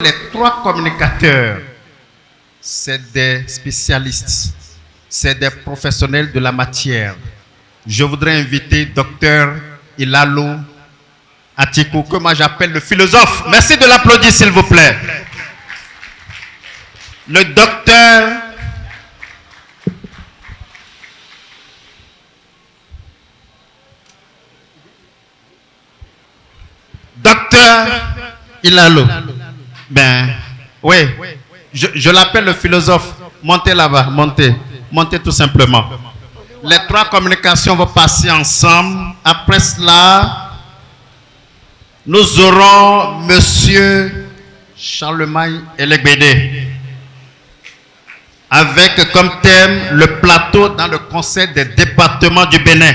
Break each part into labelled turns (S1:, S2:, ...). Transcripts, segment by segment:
S1: Les trois communicateurs, c'est des spécialistes, c'est des professionnels de la matière. Je voudrais inviter Dr Ilalou Atikou, que moi j'appelle le philosophe. Merci de l'applaudir, s'il vous plaît. Le docteur Ilalou. Ben, oui, je l'appelle le philosophe. Montez là-bas, montez tout simplement. Les trois communications vont passer ensemble. Après cela, nous aurons Monsieur Charlemagne Elegbede, avec comme thème le plateau dans le Conseil des départements du Bénin,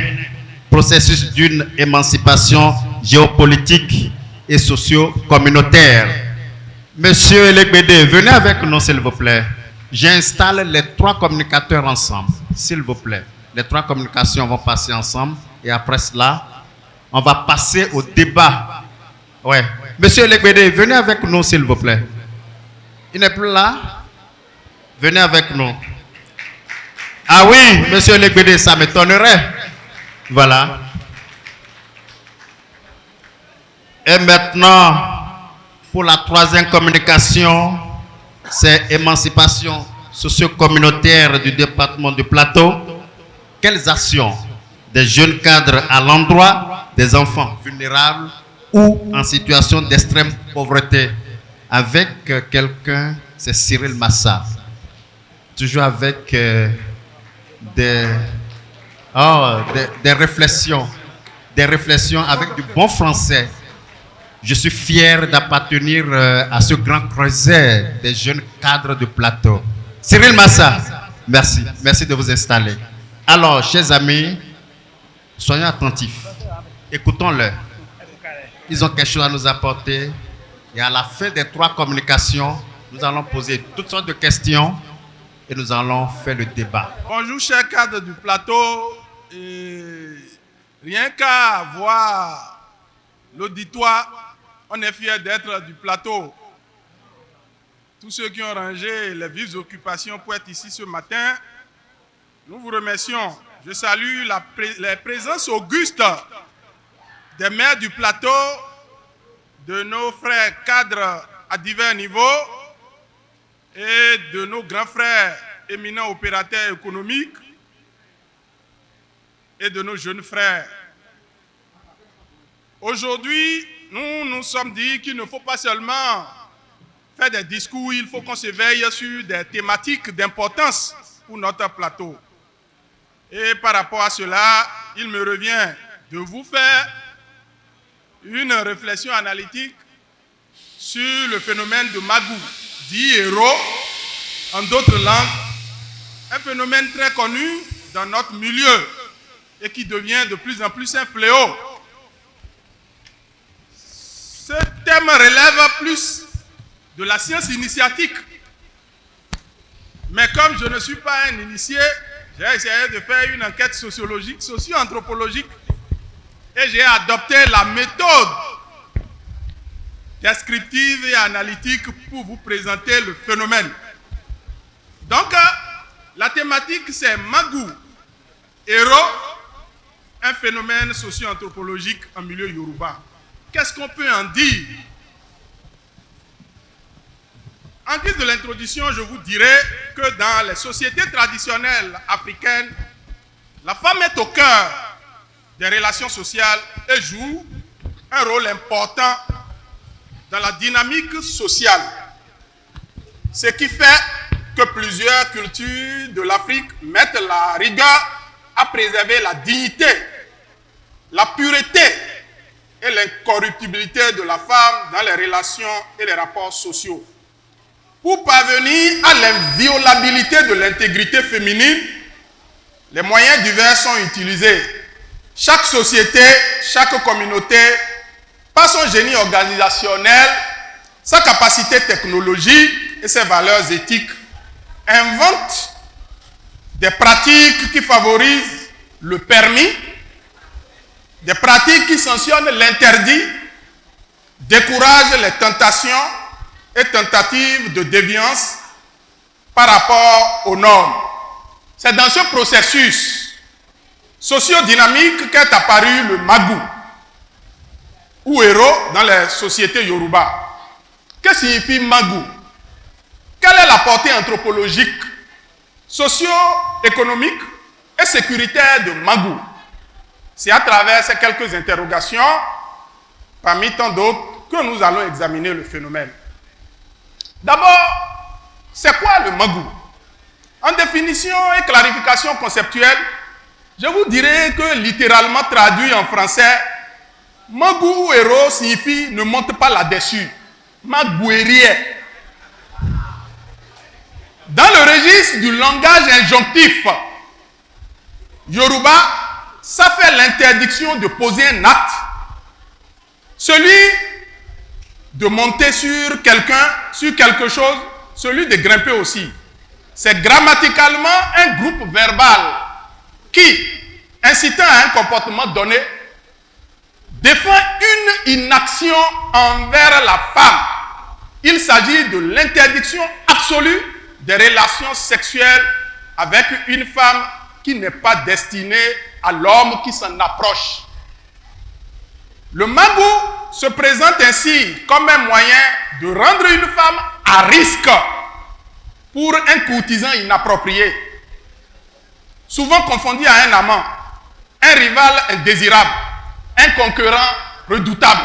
S1: processus d'une émancipation géopolitique et socio-communautaire. Monsieur Elegbede, venez avec nous s'il vous plaît. J'installe les trois communicateurs ensemble, s'il vous plaît. Les trois communications vont passer ensemble et après cela, on va passer au débat. Ouais. Monsieur Elegbede, venez avec nous s'il vous plaît. Il n'est plus là? Venez avec nous. Ah oui, monsieur Elegbede, ça m'étonnerait. Voilà. Et maintenant, pour la troisième communication, c'est émancipation socio-communautaire du département du Plateau. Quelles actions des jeunes cadres à l'endroit des enfants vulnérables ou en situation d'extrême pauvreté? Avec quelqu'un, c'est Cyril Massa. Toujours avec des réflexions avec du bon français. Je suis fier d'appartenir à ce grand creuset des jeunes cadres du Plateau. Cyril Massa, merci. Merci de vous installer. Alors, chers amis, soyons attentifs. Écoutons-le. Ils ont quelque chose à nous apporter. Et à la fin des trois communications, nous allons poser toutes sortes de questions et nous allons faire le débat.
S2: Bonjour, chers cadres du Plateau. Et rien qu'à voir l'auditoire, on est fiers d'être du Plateau. Tous ceux qui ont rangé les vives occupations pour être ici ce matin, nous vous remercions. Je salue la présence auguste des maires du Plateau, de nos frères cadres à divers niveaux et de nos grands frères éminents opérateurs économiques et de nos jeunes frères. Aujourd'hui, nous nous sommes dit qu'il ne faut pas seulement faire des discours, il faut qu'on se veille sur des thématiques d'importance pour notre plateau. Et par rapport à cela, il me revient de vous faire une réflexion analytique sur le phénomène de Magou, dit héros, en d'autres langues, un phénomène très connu dans notre milieu et qui devient de plus en plus un fléau. Ce thème relève plus de la science initiatique. Mais comme je ne suis pas un initié, j'ai essayé de faire une enquête sociologique, socio-anthropologique, et j'ai adopté la méthode descriptive et analytique pour vous présenter le phénomène. Donc, la thématique c'est Magou, héros, un phénomène socio-anthropologique en milieu yoruba. Qu'est-ce qu'on peut en dire? En guise de l'introduction, je vous dirai que dans les sociétés traditionnelles africaines, la femme est au cœur des relations sociales et joue un rôle important dans la dynamique sociale. Ce qui fait que plusieurs cultures de l'Afrique mettent la rigueur à préserver la dignité, la pureté et l'incorruptibilité de la femme dans les relations et les rapports sociaux. Pour parvenir à l'inviolabilité de l'intégrité féminine, les moyens divers sont utilisés. Chaque société, chaque communauté, par son génie organisationnel, sa capacité technologique et ses valeurs éthiques, invente des pratiques qui favorisent le permis, des pratiques qui sanctionnent l'interdit, découragent les tentations et tentatives de déviance par rapport aux normes. C'est dans ce processus sociodynamique qu'est apparu le Magou, ou héros dans les sociétés Yoruba. Que signifie Magou? Quelle est la portée anthropologique, socio-économique et sécuritaire de Magou? C'est à travers ces quelques interrogations, parmi tant d'autres, que nous allons examiner le phénomène. D'abord, c'est quoi le Magou? En définition et clarification conceptuelle, je vous dirais que littéralement traduit en français, Magou ou héros signifie ne monte pas là-dessus. Magouérier. Dans le registre du langage injonctif Yoruba, ça fait l'interdiction de poser un acte, celui de monter sur quelqu'un, sur quelque chose, celui de grimper aussi. C'est grammaticalement un groupe verbal qui, incitant à un comportement donné, défend une inaction envers la femme. Il s'agit de l'interdiction absolue des relations sexuelles avec une femme qui n'est pas destinée à l'homme qui s'en approche. Le Magou se présente ainsi comme un moyen de rendre une femme à risque pour un courtisan inapproprié, souvent confondu à un amant, un rival indésirable, un concurrent redoutable.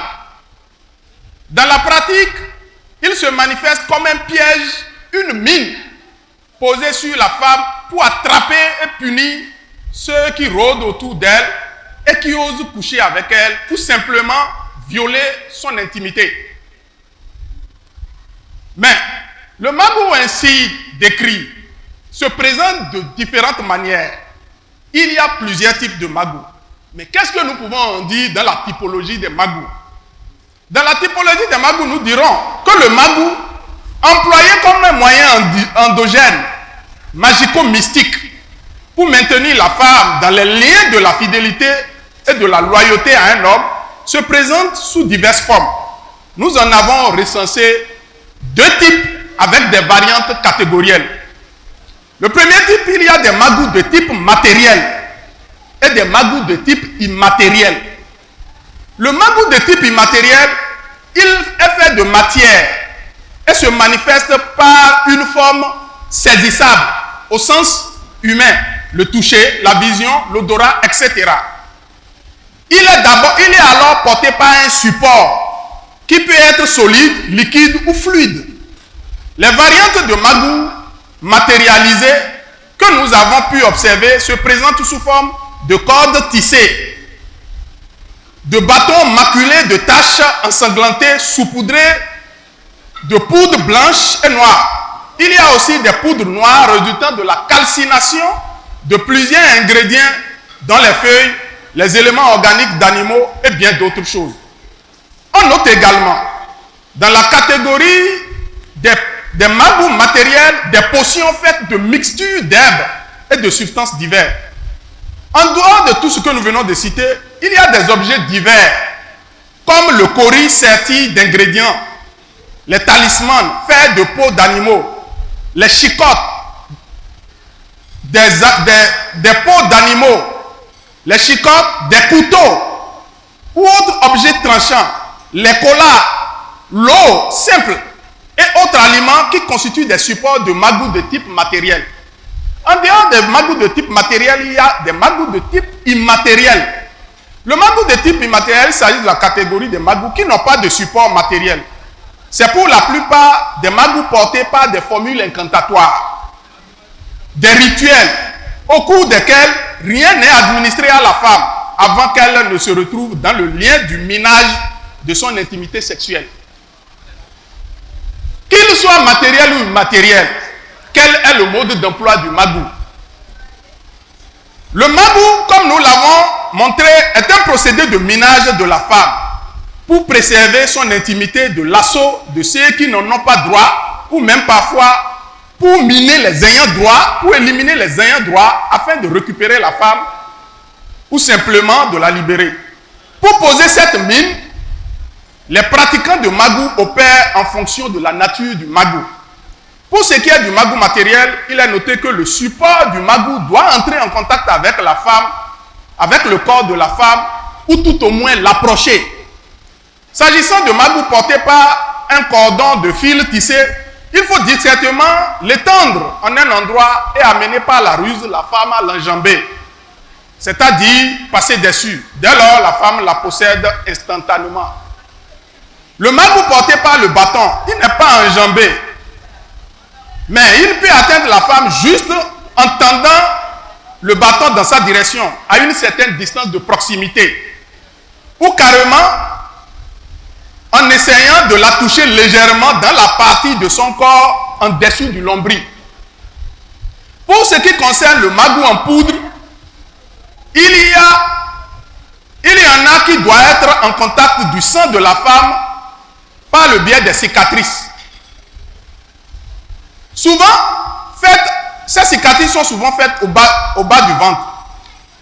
S2: Dans la pratique, il se manifeste comme un piège, une mine posée sur la femme pour attraper et punir ceux qui rôdent autour d'elle et qui osent coucher avec elle ou simplement violer son intimité. Mais le Magou ainsi décrit se présente de différentes manières. Il y a plusieurs types de Magou. Mais qu'est-ce que nous pouvons en dire dans la typologie des Magous? Dans la typologie des Magous, nous dirons que le Magou, employé comme un moyen endogène, magico-mystique, pour maintenir la femme dans les liens de la fidélité et de la loyauté à un homme, se présente sous diverses formes. Nous en avons recensé deux types avec des variantes catégorielles. Le premier type, il y a des Magous de type matériel et des Magous de type immatériel. Le Magou de type immatériel, il est fait de matière et se manifeste par une forme saisissable au sens humain, le toucher, la vision, l'odorat, etc. Il est alors porté par un support qui peut être solide, liquide ou fluide. Les variantes de Magou matérialisées que nous avons pu observer se présentent sous forme de cordes tissées, de bâtons maculés de taches ensanglantées saupoudrées de poudre blanche et noire. Il y a aussi des poudres noires résultant de la calcination de plusieurs ingrédients dans les feuilles, les éléments organiques d'animaux et bien d'autres choses. On note également dans la catégorie des Magous matériels des potions faites de mixtures d'herbes et de substances diverses. En dehors de tout ce que nous venons de citer, il y a des objets divers, comme le cori serti d'ingrédients, les talismans faits de peaux d'animaux, les chicottes, des peaux d'animaux, les chicottes, des couteaux ou autres objets tranchants, les collards, l'eau simple et autres aliments qui constituent des supports de Magou de type matériel. En dehors des Magous de type matériel, il y a des Magous de type immatériel. Le Magou de type immatériel, il s'agit de la catégorie des Magous qui n'ont pas de support matériel. C'est pour la plupart des Magous portés par des formules incantatoires, des rituels au cours desquels rien n'est administré à la femme avant qu'elle ne se retrouve dans le lien du minage de son intimité sexuelle. Qu'il soit matériel ou immatériel, quel est le mode d'emploi du Magou? Le Magou, comme nous l'avons montré, est un procédé de minage de la femme pour préserver son intimité de l'assaut de ceux qui n'en ont pas droit, ou même parfois pour miner les ayants droit, pour éliminer les ayants droit afin de récupérer la femme ou simplement de la libérer. Pour poser cette mine, Les pratiquants de magou opèrent en fonction de la nature du magou. Pour ce qui est du magou matériel, il est noté que le support du magou doit entrer en contact avec la femme, avec le corps de la femme, ou tout au moins l'approcher. S'agissant de magou porté par un cordon de fil tissé, il faut discrètement l'étendre en un endroit et amener par la ruse la femme à l'enjamber, c'est-à-dire passer dessus. Dès lors, la femme la possède instantanément. Le magou porté par le bâton, il n'est pas enjambé, mais il peut atteindre la femme juste en tendant le bâton dans sa direction, à une certaine distance de proximité, ou carrément en essayant de la toucher légèrement dans la partie de son corps en dessous du nombril. Pour ce qui concerne le magou en poudre, il y en a qui doivent être en contact du sang de la femme par le biais des cicatrices. Souvent, ces cicatrices sont souvent faites au bas du ventre.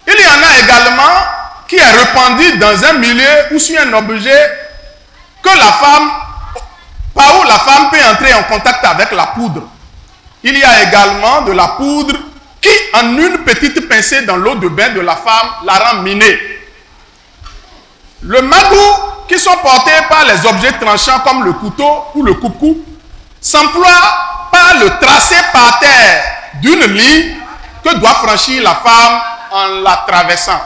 S2: Il y en a également qui est répandu dans un milieu ou sur un objet que la femme, par où la femme peut entrer en contact avec la poudre. Il y a également de la poudre qui, en une petite pincée dans l'eau de bain de la femme, la rend minée. Le magou, qui sont portés par les objets tranchants comme le couteau ou le coupe-coupe, s'emploie par le tracé par terre d'une ligne que doit franchir la femme en la traversant.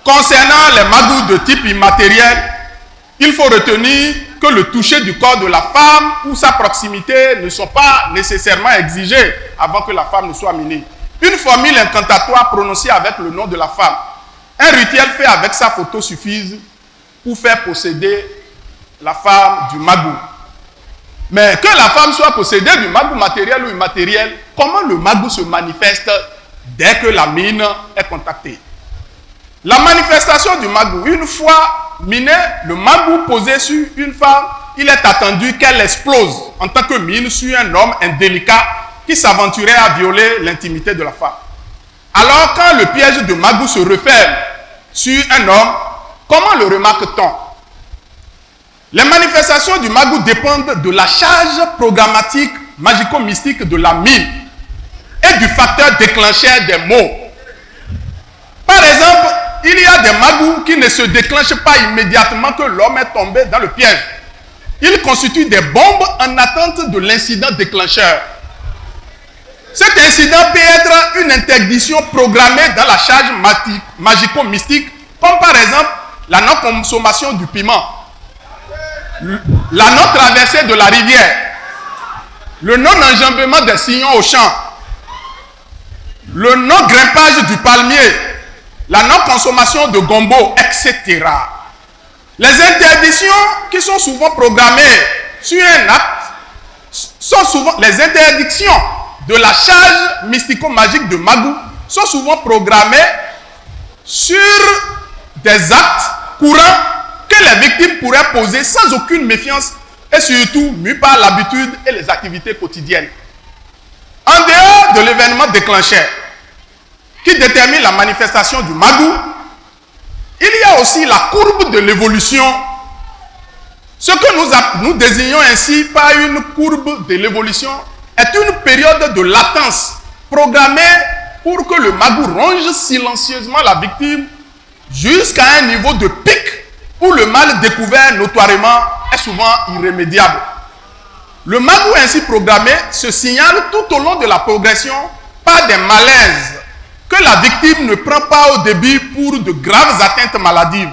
S2: Concernant les magous de type immatériel, il faut retenir que le toucher du corps de la femme ou sa proximité ne sont pas nécessairement exigés avant que la femme ne soit minée. Une formule incantatoire prononcée avec le nom de la femme, un rituel fait avec sa photo suffisent pour faire posséder la femme du magou. Mais que la femme soit possédée du magou matériel ou immatériel, comment le magou se manifeste dès que la mine est contactée? La manifestation du magou, une fois miné, le magou posé sur une femme, il est attendu qu'elle explose en tant que mine sur un homme indélicat qui s'aventurait à violer l'intimité de la femme. Alors quand le piège de magou se referme sur un homme, comment le remarque-t-on? Les manifestations du magou dépendent de la charge programmatique magico-mystique de la mine et du facteur déclencheur des mots. Par exemple, il y a des magous qui ne se déclenchent pas immédiatement que l'homme est tombé dans le piège. Ils constituent des bombes en attente de l'incident déclencheur. Cet incident peut être une interdiction programmée dans la charge magico-mystique, comme par exemple la non-consommation du piment, la non-traversée de la rivière, le non-enjambement des sillons au champ, le non-grimpage du palmier, la non-consommation de gombo, etc. Les interdictions qui sont souvent programmées sur un acte sont souvent les interdictions de la charge mystico-magique de magou sont souvent programmées sur des actes courants que les victimes pourraient poser sans aucune méfiance et surtout mues par l'habitude et les activités quotidiennes. En dehors de l'événement déclencheur qui détermine la manifestation du magou, il y a aussi la courbe de l'évolution. Ce que nous désignons ainsi par une courbe de l'évolution est une période de latence programmée pour que le magou ronge silencieusement la victime jusqu'à un niveau de pic où le mal découvert notoirement est souvent irrémédiable. Le magou ainsi programmé se signale tout au long de la progression par des malaises que la victime ne prend pas au début pour de graves atteintes maladives.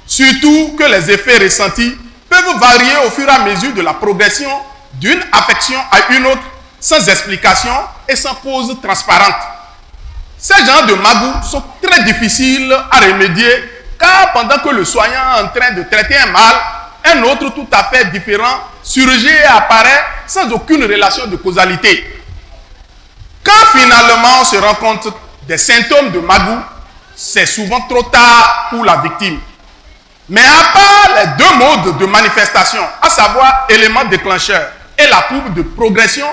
S2: Surtout que les effets ressentis peuvent varier au fur et à mesure de la progression d'une affection à une autre sans explication et sans cause transparente. Ces genres de magous sont très difficiles à remédier car pendant que le soignant est en train de traiter un mal, un autre tout à fait différent surgit et apparaît sans aucune relation de causalité. Quand finalement on se rend compte des symptômes de magou, c'est souvent trop tard pour la victime. Mais à part les deux modes de manifestation, à savoir élément déclencheur et la courbe de progression,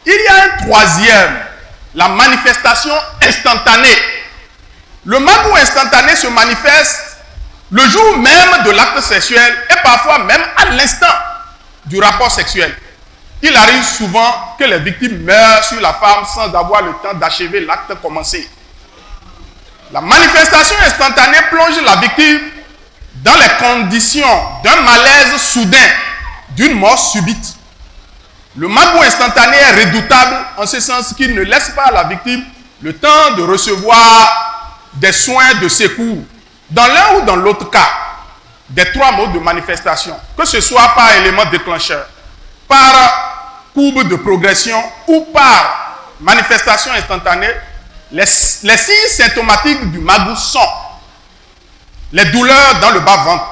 S2: il y a un troisième, la manifestation instantanée. Le magou instantané se manifeste le jour même de l'acte sexuel et parfois même à l'instant du rapport sexuel. Il arrive souvent que les victimes meurent sur la femme sans avoir le temps d'achever l'acte commencé. La manifestation instantanée plonge la victime dans les conditions d'un malaise soudain, d'une mort subite. Le magou instantané est redoutable en ce sens qu'il ne laisse pas à la victime le temps de recevoir des soins de secours. Dans l'un ou dans l'autre cas, des trois modes de manifestation, que ce soit par élément déclencheur, par courbe de progression ou par manifestation instantanée, les signes symptomatiques du magou sont les douleurs dans le bas-ventre,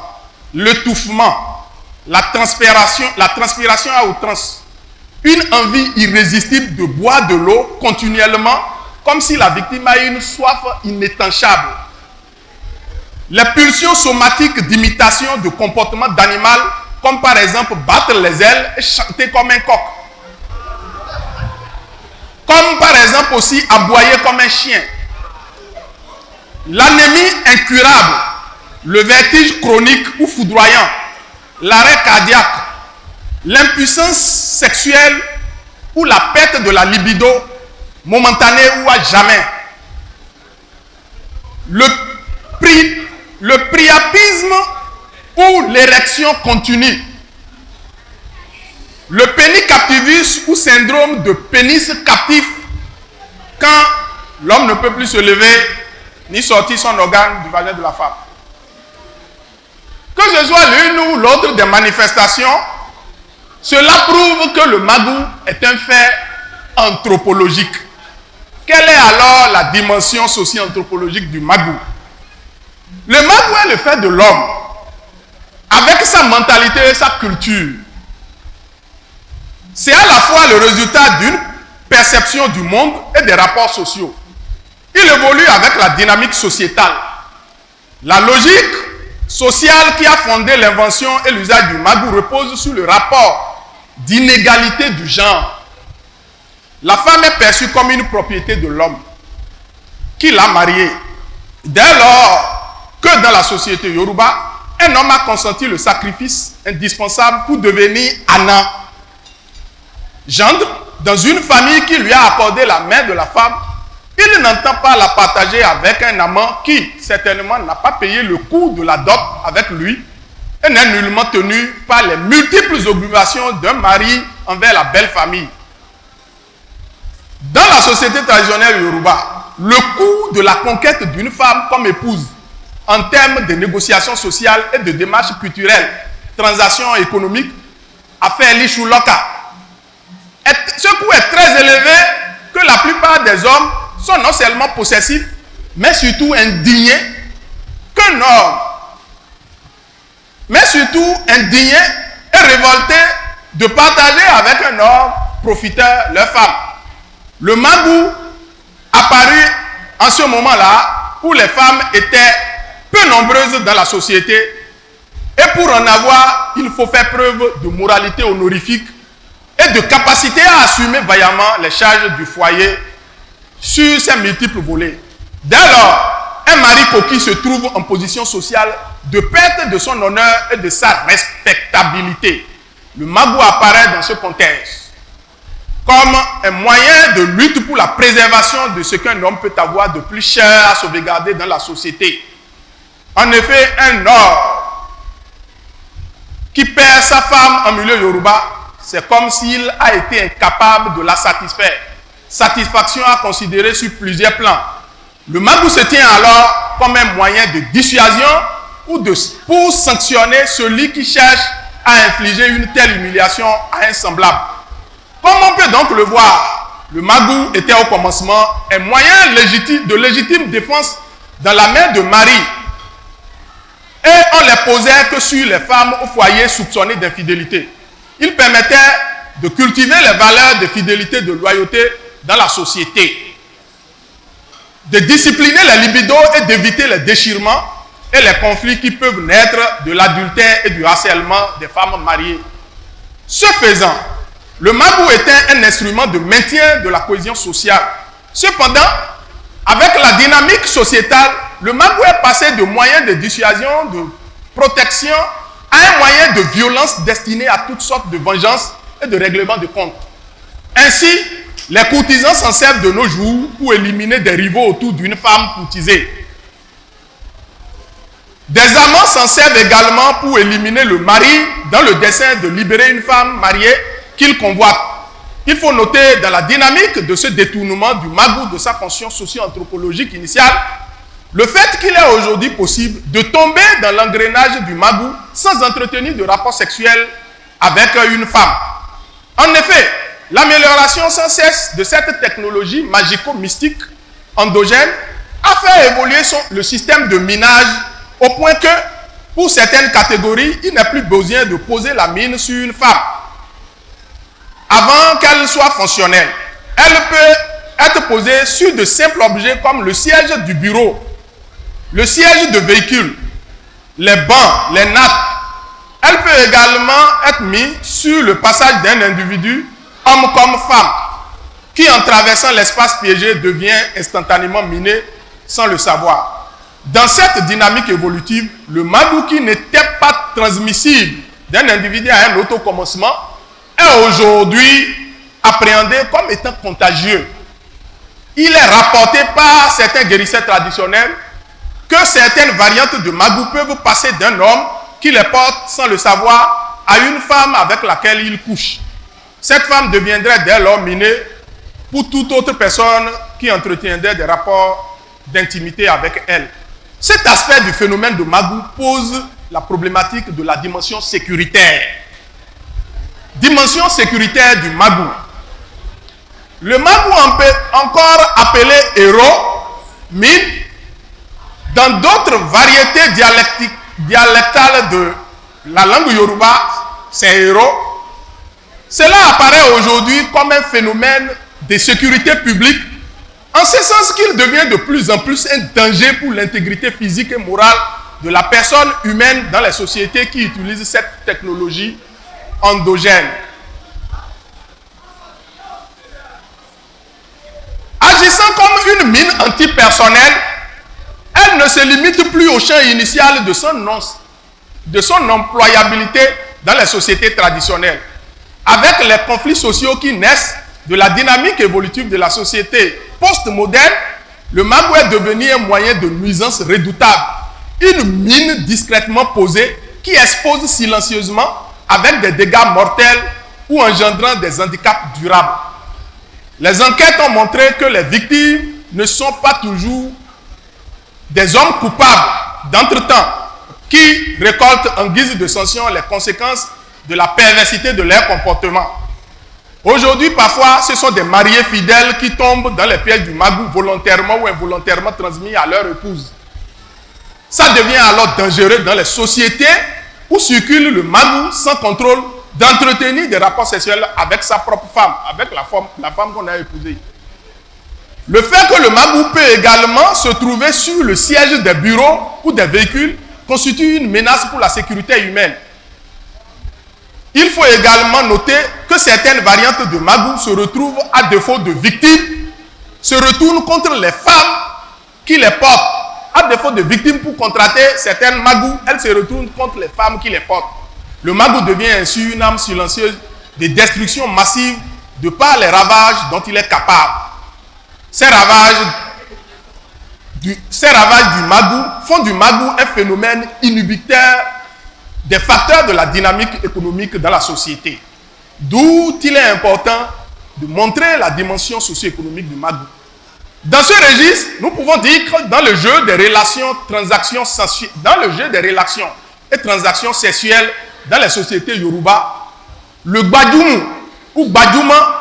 S2: l'étouffement, la transpiration à outrance, une envie irrésistible de boire de l'eau continuellement, comme si la victime a une soif inétanchable. Les pulsions somatiques d'imitation de comportement d'animal, comme par exemple battre les ailes et chanter comme un coq. Comme par exemple aussi aboyer comme un chien. L'anémie incurable, le vertige chronique ou foudroyant, l'arrêt cardiaque, l'impuissance sexuelle ou la perte de la libido, momentanée ou à jamais. Le priapisme ou l'érection continue. Le pénicaptivus ou syndrome de pénis captif, quand l'homme ne peut plus se lever ni sortir son organe du vagin de la femme. Que ce soit l'une ou l'autre des manifestations, cela prouve que le magou est un fait anthropologique. Quelle est alors la dimension socio-anthropologique du magou? Le magou est le fait de l'homme, avec sa mentalité et sa culture. C'est à la fois le résultat d'une perception du monde et des rapports sociaux. Il évolue avec la dynamique sociétale. La logique sociale qui a fondé l'invention et l'usage du magou repose sur le rapport d'inégalité du genre. La femme est perçue comme une propriété de l'homme qui l'a mariée. Dès lors que dans la société Yoruba, un homme a consenti le sacrifice indispensable pour devenir Ana, gendre dans une famille qui lui a accordé la main de la femme, il n'entend pas la partager avec un amant qui, certainement, n'a pas payé le coût de la dot avec lui et n'est nullement tenu par les multiples obligations d'un mari envers la belle famille. Dans la société traditionnelle Yoruba, le coût de la conquête d'une femme comme épouse, en termes de négociations sociales et de démarches culturelles, transactions économiques, affaires lichouloka, ce coût est très élevé que la plupart des hommes sont non seulement possessifs, mais surtout indignés qu'un homme, mais surtout indignés et révoltés de partager avec un homme profiteur leur femme. Le magou apparut en ce moment-là où les femmes étaient peu nombreuses dans la société et pour en avoir, il faut faire preuve de moralité honorifique et de capacité à assumer vaillamment les charges du foyer sur ses multiples volets. Dès lors, un mari coquille se trouve en position sociale de perte de son honneur et de sa respectabilité. Le magou apparaît dans ce contexte comme un moyen de lutte pour la préservation de ce qu'un homme peut avoir de plus cher à sauvegarder dans la société. En effet, un homme qui perd sa femme en milieu Yoruba, c'est comme s'il a été incapable de la satisfaire. Satisfaction à considérer sur plusieurs plans. Le magou se tient alors comme un moyen de dissuasion ou pour sanctionner celui qui cherche à infliger une telle humiliation à un semblable. Comme on peut donc le voir, le magou était au commencement un moyen de légitime défense dans la main de Marie. Et on les posait que sur les femmes au foyer soupçonnées d'infidélité. Il permettait de cultiver les valeurs de fidélité, de loyauté dans la société, de discipliner les libidos et d'éviter les déchirements et les conflits qui peuvent naître de l'adultère et du harcèlement des femmes mariées. Ce faisant, le magou était un instrument de maintien de la cohésion sociale. Cependant, avec la dynamique sociétale, le Magou est passé de moyen de dissuasion, de protection, à un moyen de violence destiné à toutes sortes de vengeances et de règlement de comptes. Ainsi, les courtisans s'en servent de nos jours pour éliminer des rivaux autour d'une femme courtisée. Des amants s'en servent également pour éliminer le mari dans le dessein de libérer une femme mariée qu'ils convoitent. Il faut noter dans la dynamique de ce détournement du Magou de sa fonction socio-anthropologique initiale, le fait qu'il est aujourd'hui possible de tomber dans l'engrenage du Magou sans entretenir de rapport sexuel avec une femme. En effet, l'amélioration sans cesse de cette technologie magico-mystique endogène a fait évoluer le système de minage au point que, pour certaines catégories, il n'est plus besoin de poser la mine sur une femme. Avant qu'elle soit fonctionnelle, elle peut être posée sur de simples objets comme le siège du bureau, le siège de véhicule, les bancs, les nappes. Elle peut également être mise sur le passage d'un individu, homme comme femme, qui en traversant l'espace piégé devient instantanément miné sans le savoir. Dans cette dynamique évolutive, le Magou qui n'était pas transmissible d'un individu à un autocommensement est aujourd'hui appréhendé comme étant contagieux. Il est rapporté par certains guérisseurs traditionnels que certaines variantes de Magou peuvent passer d'un homme qui les porte sans le savoir à une femme avec laquelle il couche. Cette femme deviendrait dès lors minée pour toute autre personne qui entretiendrait des rapports d'intimité avec elle. Cet aspect du phénomène de Magou pose la problématique de la dimension sécuritaire. Dimension sécuritaire du Magou. Le Magou, encore appelé héros, mime, dans d'autres variétés dialectales de la langue Yoruba, c'est héros. Cela apparaît aujourd'hui comme un phénomène de sécurité publique, en ce sens qu'il devient de plus en plus un danger pour l'intégrité physique et morale de la personne humaine dans les sociétés qui utilisent cette technologie endogène. Agissant comme une mine antipersonnelle, elle ne se limite plus au champ initial de son employabilité dans les sociétés traditionnelles. Avec les conflits sociaux qui naissent de la dynamique évolutive de la société post-moderne, le Magou est devenu un moyen de nuisance redoutable, une mine discrètement posée qui expose silencieusement avec des dégâts mortels ou engendrant des handicaps durables. Les enquêtes ont montré que les victimes ne sont pas toujours des hommes coupables d'entretemps qui récoltent en guise de sanction les conséquences de la perversité de leur comportement. Aujourd'hui, parfois, ce sont des mariés fidèles qui tombent dans les pièges du Magou volontairement ou involontairement transmis à leur épouse. Ça devient alors dangereux dans les sociétés où circule le Magou sans contrôle d'entretenir des rapports sexuels avec sa propre femme, avec la femme qu'on a épousée. Le fait que le Magou peut également se trouver sur le siège des bureaux ou des véhicules constitue une menace pour la sécurité humaine. Il faut également noter que certaines variantes de Magou se retrouvent à défaut de victimes, se retournent contre les femmes qui les portent. À défaut de victimes pour contracter certaines Magou, elles se retournent contre les femmes qui les portent. Le Magou devient ainsi une arme silencieuse de destruction massive de par les ravages dont il est capable. Ces ravages du Magou font du Magou un phénomène inhibiteur des facteurs de la dynamique économique dans la société. D'où il est important de montrer la dimension socio-économique du Magou. Dans ce registre, nous pouvons dire que dans le jeu des relations et transactions sexuelles dans les sociétés Yoruba, le Gbadjoumou ou Gbadjouma,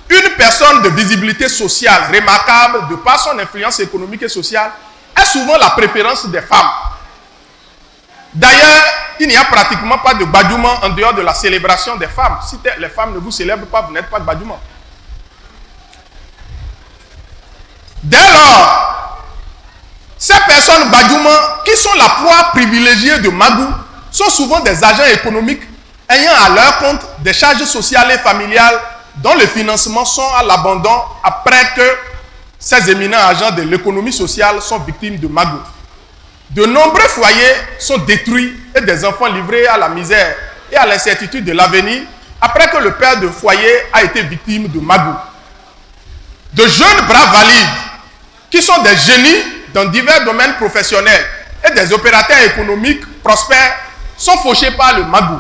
S2: une personne de visibilité sociale remarquable de par son influence économique et sociale, est souvent la préférence des femmes. D'ailleurs, il n'y a pratiquement pas de Gbadjouma en dehors de la célébration des femmes. Si les femmes ne vous célèbrent pas, vous n'êtes pas Gbadjouma. Dès lors, ces personnes Gbadjouma, qui sont la proie privilégiée de Magou, sont souvent des agents économiques ayant à leur compte des charges sociales et familiales dont les financements sont à l'abandon après que ces éminents agents de l'économie sociale sont victimes de Magou. de nombreux foyers sont détruits et des enfants livrés à la misère et à l'incertitude de l'avenir après que le père de foyer a été victime de magou. De jeunes bras valides qui sont des génies dans divers domaines professionnels et des opérateurs économiques prospères sont fauchés par le magou,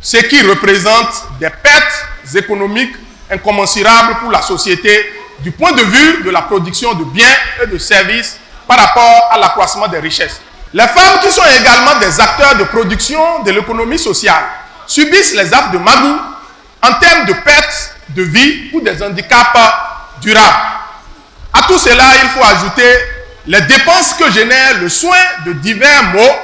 S2: ce qui représente des pertes économiques incommensurables pour la société du point de vue de la production de biens et de services par rapport à l'accroissement des richesses. Les femmes qui sont également des acteurs de production de l'économie sociale subissent les actes de magou en termes de perte de vie ou des handicaps durables. À tout cela, il faut ajouter les dépenses que génère le soin de divers maux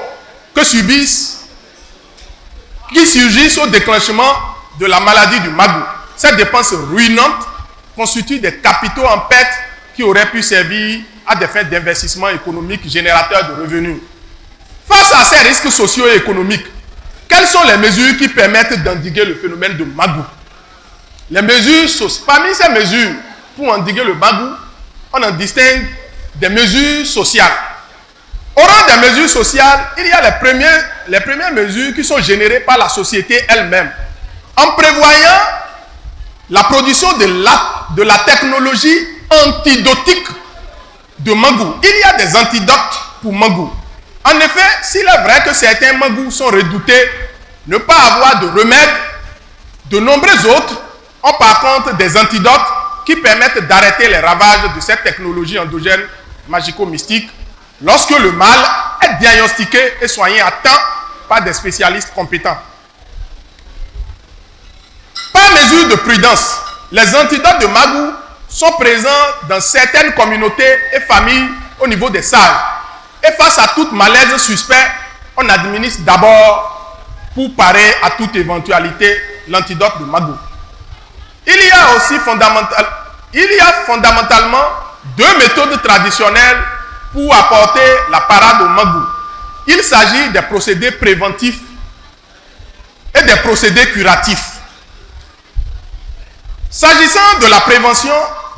S2: qui surgissent au déclenchement de la maladie du magou. Ces dépenses ruinantes constituent des capitaux en perte qui auraient pu servir à des fins d'investissement économique générateurs de revenus. Face à ces risques sociaux et économiques, quelles sont les mesures qui permettent d'endiguer le phénomène de magou? Parmi ces mesures pour endiguer le magou, on en distingue des mesures sociales. Au rang des mesures sociales, il y a les premières mesures qui sont générées par la société elle-même, en prévoyant la production de la technologie antidotique de magou. Il y a des antidotes pour magou. En effet, s'il est vrai que certains magous sont redoutés, ne pas avoir de remède, de nombreux autres ont par contre des antidotes qui permettent d'arrêter les ravages de cette technologie endogène magico-mystique lorsque le mal est diagnostiqué et soigné à temps par des spécialistes compétents. Par mesure de prudence, les antidotes de magou sont présents dans certaines communautés et familles au niveau des sages. Et face à toute malaise suspect, on administre d'abord, pour parer à toute éventualité, l'antidote de magou. Il y a fondamentalement deux méthodes traditionnelles pour apporter la parade au magou. Il s'agit des procédés préventifs et des procédés curatifs. S'agissant de la prévention,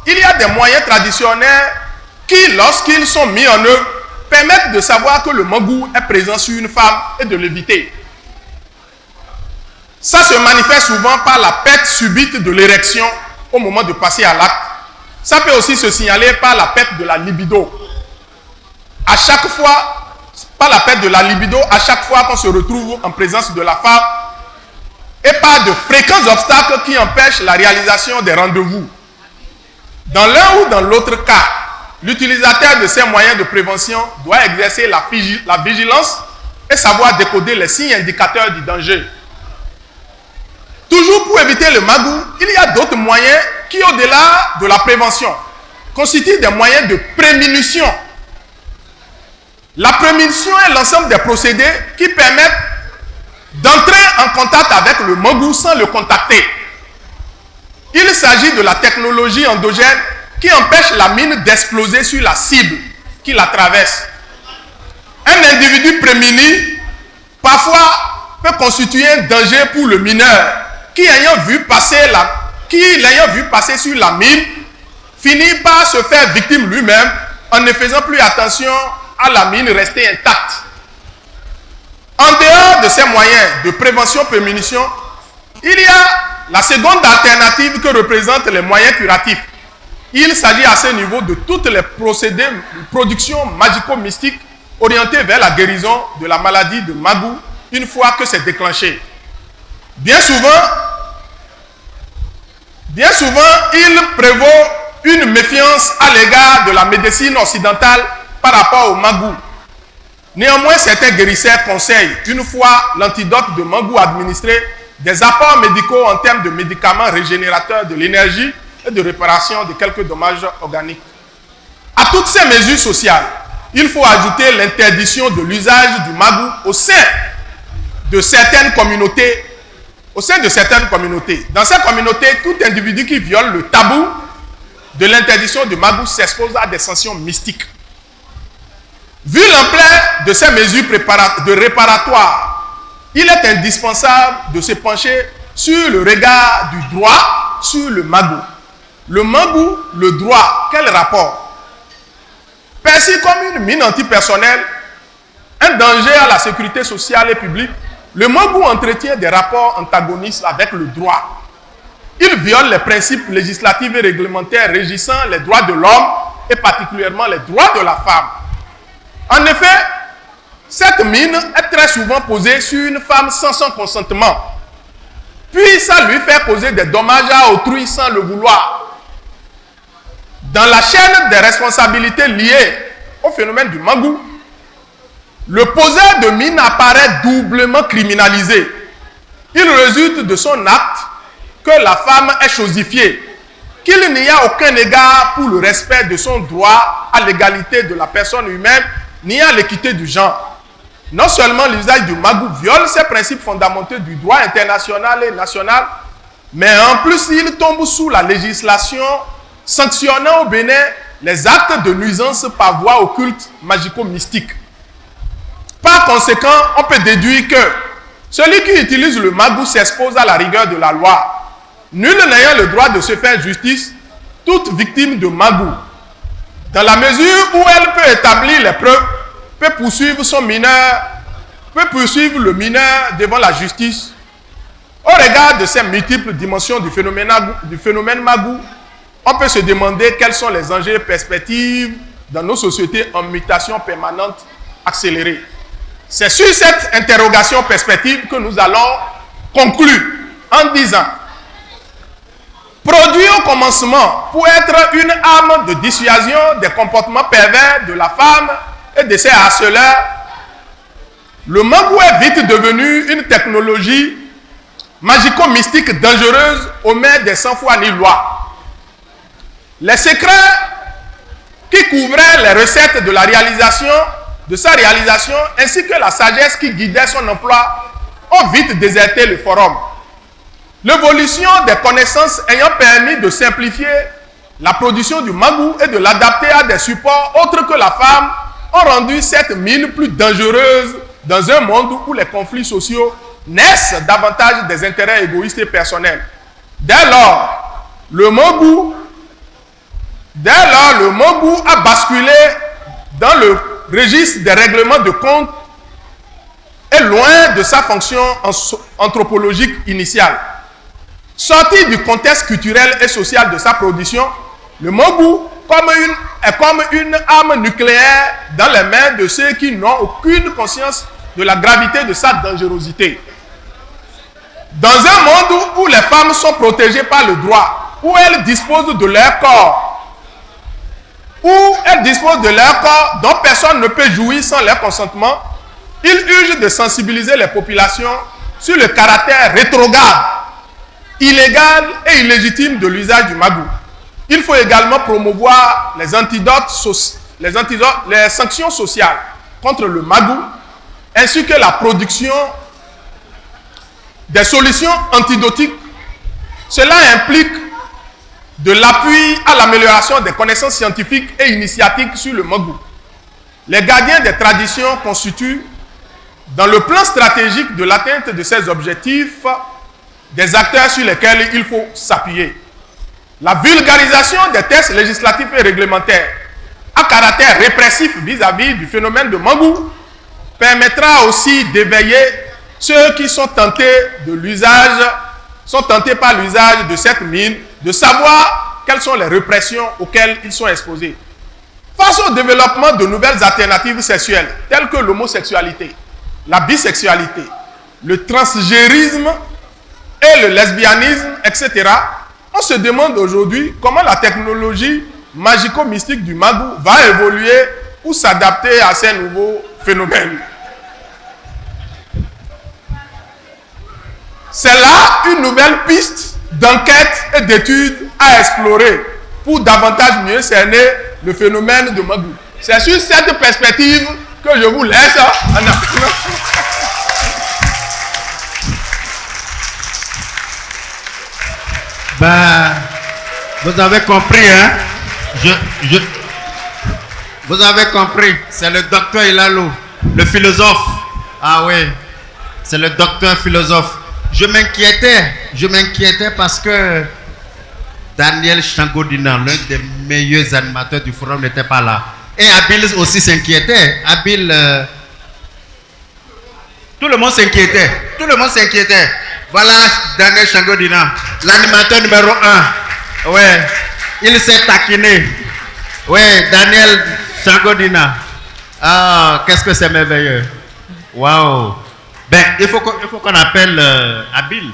S2: il y a des moyens traditionnels qui, lorsqu'ils sont mis en œuvre, permettent de savoir que le magou est présent sur une femme et de l'éviter. Ça se manifeste souvent par la perte subite de l'érection au moment de passer à l'acte. Ça peut aussi se signaler par la perte de la libido. À chaque fois qu'on se retrouve en présence de la femme, et par de fréquents obstacles qui empêchent la réalisation des rendez-vous. Dans l'un ou dans l'autre cas, l'utilisateur de ces moyens de prévention doit exercer la vigilance et savoir décoder les signes indicateurs du danger. Toujours pour éviter le magou, il y a d'autres moyens qui, au-delà de la prévention, constituent des moyens de prémunition. La prémunition est l'ensemble des procédés qui permettent d'entrer en contact avec le magou sans le contacter. Il s'agit de la technologie endogène qui empêche la mine d'exploser sur la cible qui la traverse. Un individu prémuni, parfois, peut constituer un danger pour le mineur qui, l'ayant vu passer sur la mine, finit par se faire victime lui-même en ne faisant plus attention à la mine restée intacte. En dehors de ces moyens de prévention-prémunition, il y a la seconde alternative que représentent les moyens curatifs. Il s'agit à ce niveau de toutes les procédés de production magico-mystique orientées vers la guérison de la maladie de magou une fois que c'est déclenché. Bien souvent, il prévaut une méfiance à l'égard de la médecine occidentale par rapport au magou. Néanmoins, certains guérisseurs conseillent, une fois l'antidote de magou administré, des apports médicaux en termes de médicaments régénérateurs de l'énergie et de réparation de quelques dommages organiques. À toutes ces mesures sociales, il faut ajouter l'interdiction de l'usage du magou au sein de certaines communautés. Dans ces communautés, tout individu qui viole le tabou de l'interdiction du magou s'expose à des sanctions mystiques. Vu l'ampleur de ces mesures réparatoires, il est indispensable de se pencher sur le regard du droit sur le magou. Le magou, le droit, quel rapport? Perçu comme une mine antipersonnelle, un danger à la sécurité sociale et publique, le Magou entretient des rapports antagonistes avec le droit. Il viole les principes législatifs et réglementaires régissant les droits de l'homme et particulièrement les droits de la femme. En effet, cette mine est très souvent posée sur une femme sans son consentement. Puis ça lui fait causer des dommages à autrui sans le vouloir. Dans la chaîne des responsabilités liées au phénomène du Magou, le poseur de mine apparaît doublement criminalisé. Il résulte de son acte que la femme est chosifiée, qu'il n'y a aucun égard pour le respect de son droit à l'égalité de la personne humaine, ni à l'équité du genre. Non seulement l'usage du Magou viole ces principes fondamentaux du droit international et national, mais en plus il tombe sous la législation sanctionnant au Bénin les actes de nuisance par voie occulte magico-mystique. Par conséquent, on peut déduire que celui qui utilise le Magou s'expose à la rigueur de la loi. Nul n'ayant le droit de se faire justice, toute victime de Magou, dans la mesure où elle peut établir les preuves, peut poursuivre le mineur devant la justice. Au regard de ces multiples dimensions du phénomène Magou, on peut se demander quels sont les enjeux et perspectives dans nos sociétés en mutation permanente accélérée. C'est sur cette interrogation perspective que nous allons conclure en disant: produit au commencement pour être une arme de dissuasion des comportements pervers de la femme et de ses harceleurs, le Magou est vite devenu une technologie magico-mystique dangereuse aux mains des sans-foi ni loi. Les secrets qui couvraient les recettes de sa réalisation, ainsi que la sagesse qui guidait son emploi, ont vite déserté le forum. L'évolution des connaissances ayant permis de simplifier la production du Magou et de l'adapter à des supports autres que la femme, ont rendu cette mine plus dangereuse dans un monde où les conflits sociaux naissent davantage des intérêts égoïstes et personnels. Dès lors, le Magou a basculé dans le registre des règlements de compte et loin de sa fonction anthropologique initiale. Sorti du contexte culturel et social de sa production, le Magou est comme une arme nucléaire dans les mains de ceux qui n'ont aucune conscience de la gravité de sa dangerosité. Dans un monde où les femmes sont protégées par le droit, où elles disposent de leur corps, dont personne ne peut jouir sans leur consentement, il urge de sensibiliser les populations sur le caractère rétrograde, illégal et illégitime de l'usage du Magou. Il faut également promouvoir les sanctions sociales contre le Magou, ainsi que la production des solutions antidotiques. Cela implique de l'appui à l'amélioration des connaissances scientifiques et initiatiques sur le Magou. Les gardiens des traditions constituent, dans le plan stratégique de l'atteinte de ces objectifs, des acteurs sur lesquels il faut s'appuyer. La vulgarisation des textes législatifs et réglementaires à caractère répressif vis-à-vis du phénomène de Magou permettra aussi d'éveiller ceux qui sont tentés par l'usage de cette mine, de savoir quelles sont les répressions auxquelles ils sont exposés. Face au développement de nouvelles alternatives sexuelles, telles que l'homosexualité, la bisexualité, le transgérisme et le lesbianisme, etc., on se demande aujourd'hui comment la technologie magico-mystique du Magou va évoluer pour s'adapter à ces nouveaux phénomènes. C'est là une nouvelle piste d'enquête et d'étude à explorer pour davantage mieux cerner le phénomène de Magou. C'est sur cette perspective que je vous laisse en apprenant.
S1: Ben, vous avez compris, hein? Vous avez compris, c'est le docteur Ilalo, le philosophe. Ah oui, c'est le docteur philosophe. Je m'inquiétais parce que Daniel Changodina, l'un des meilleurs animateurs du forum, n'était pas là. Et Abil aussi s'inquiétait. Abil Tout le monde s'inquiétait. Tout le monde s'inquiétait. Voilà Daniel Changodina, l'animateur numéro 1. Ouais, il s'est taquiné. Ouais, Daniel Changodina. Ah, qu'est-ce que c'est merveilleux. Waouh. Ben, il faut qu'on appelle Abil.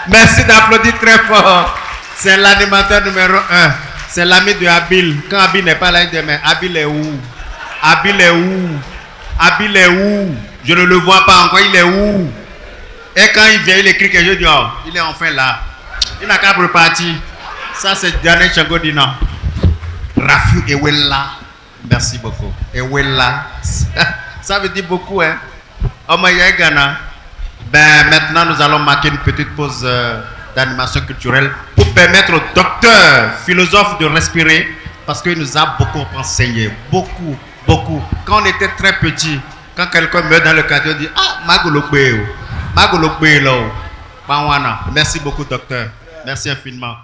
S1: Merci d'applaudir très fort. C'est l'animateur numéro 1. C'est l'ami de Abil. Quand Abil n'est pas là, il dit, mais Abil est où? Abil est où? Abil est où? Je ne le vois pas encore, il est où? Et quand il vient, il écrit quelque chose, je dis, oh, il est enfin là. Il n'a qu'à repartir. Ça, c'est Daniel Changodina. Rafiou Ewella. Merci beaucoup. Ewella. Ça veut dire beaucoup, hein? Omaya Ghana. Ben, maintenant, nous allons marquer une petite pause d'animation culturelle pour permettre au docteur philosophe de respirer parce qu'il nous a beaucoup enseigné. Beaucoup. Quand on était très petit, quand quelqu'un meurt dans le quartier, on dit ah, Magolokbe là. Merci beaucoup, docteur. Merci infiniment.